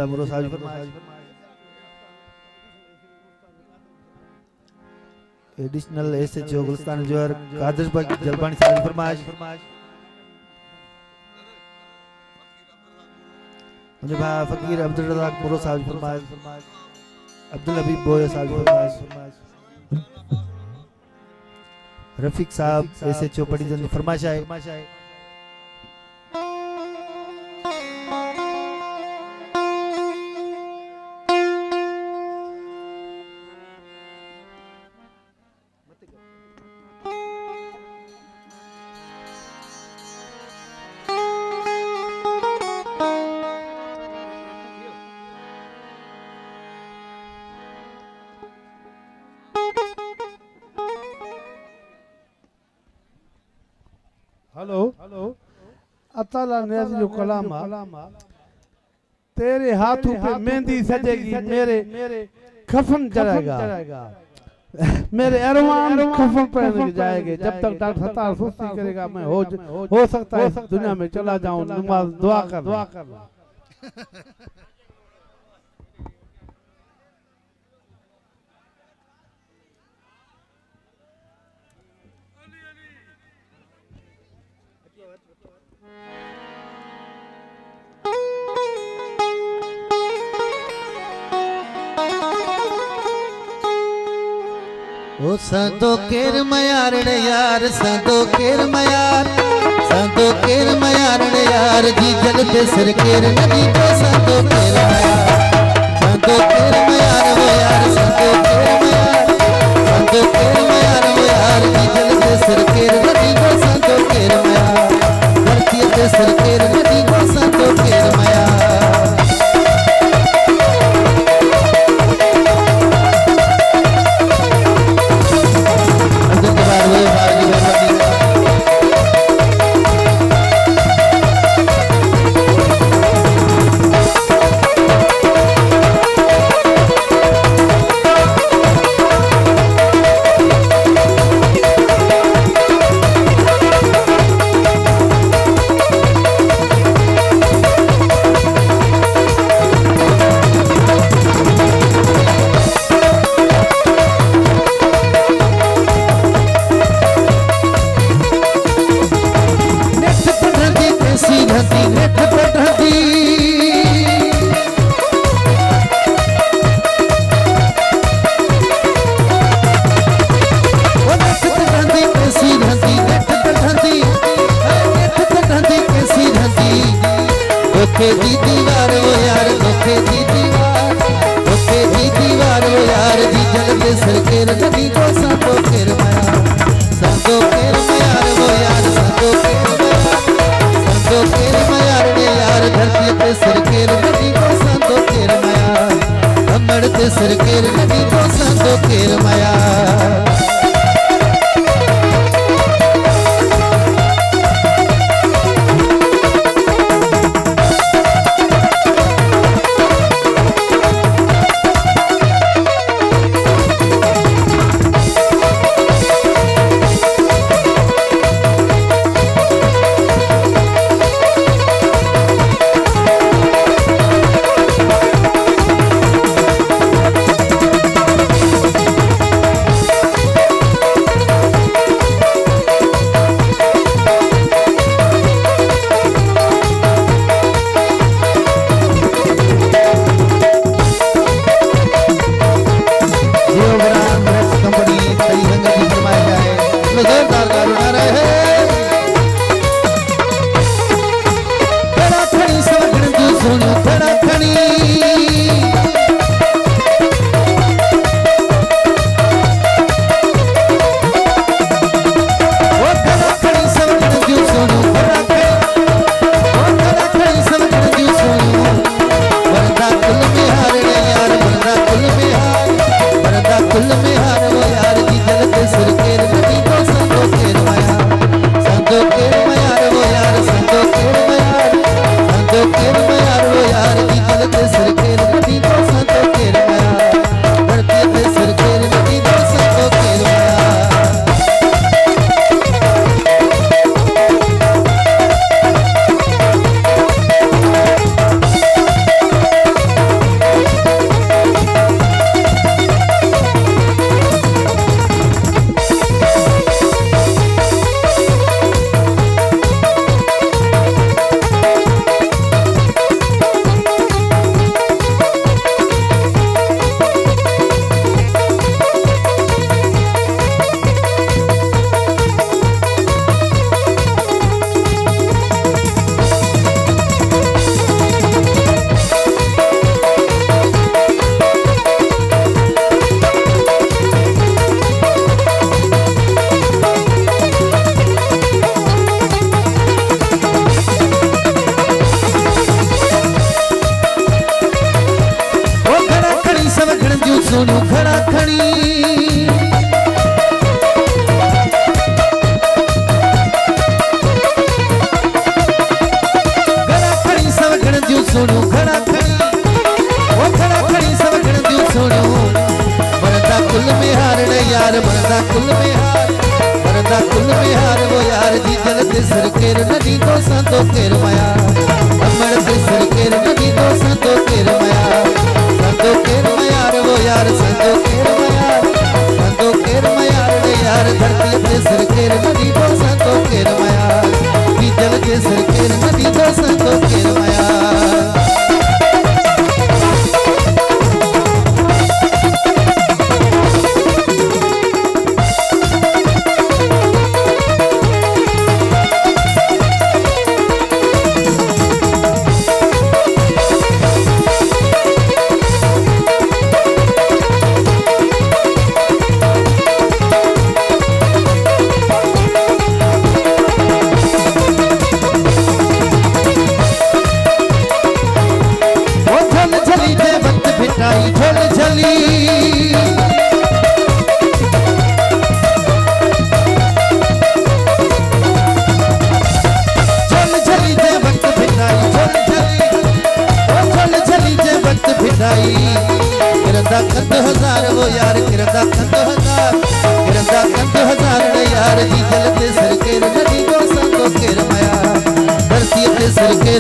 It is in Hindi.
मुरो साहब फरमाइश एडिशनल एसएचओ गुलस्तान जोहर कादर भाई जलपानी साहब फरमाइश मुझे भाई फकीर अब्दुल रज़ाक मुरो साहब फरमाइश अब्दुल हबीब बोया साहब फरमाइश रफीक साहब एसएचओ पड़ी जन फरमाइश है हेलो अताला नियाज़ जो कलाम तेरे हाथों पे मेहंदी सजेगी मेरे कफन जलाएगा मेरे अरमान कफन पहन जाएंगे जब तक डॉक्टर सत्तार सुस्ती करेगा मैं हो सकता है इस दुनिया में चला जाऊं नमाज दुआ कर ओ संतो केर मयार यार संतो केर मयार जी जलते सिर केर नदी को संतो केर मयार वो यार संतो केर मयार वो यार जी जलते सिर केर नदी को संतो केर मयार धरती ते सिर केर नदी को संतो केर मयार धोखे दी दीवार वो यार धोखे दी दीवार वो यार जी जलते सिर केर नदी को संतो केर मयार वो यार संतो केर मयार ने यार धरती पे सिर केर नदी को संतो केर मयार कमर ते सिर केर नदी को संतो केर मयार सोनू खड़ा खड़ी वो खड़ा खड़ी सब खड़ दियो सोनू मरदा कुल में हार ने यार मरदा कुल में हार मरदा कुल में हार वो यार जी जल ते सिर केर नदी तो संतो केर माया अमर ते सिर केर नदी तो संतो केर माया संतो केर माया वो यार संतो केर माया संतो केर माया रे यार धरती ते सिर केर नदी तो संतो केर माया जी जल ते सिर केर नदी तो संतो केर माया किरदा कंद हजार वो यार किरदा कंद हजार यार जी जल ते सिर केर नदी तो संतो केर माया धरती ते सिर केर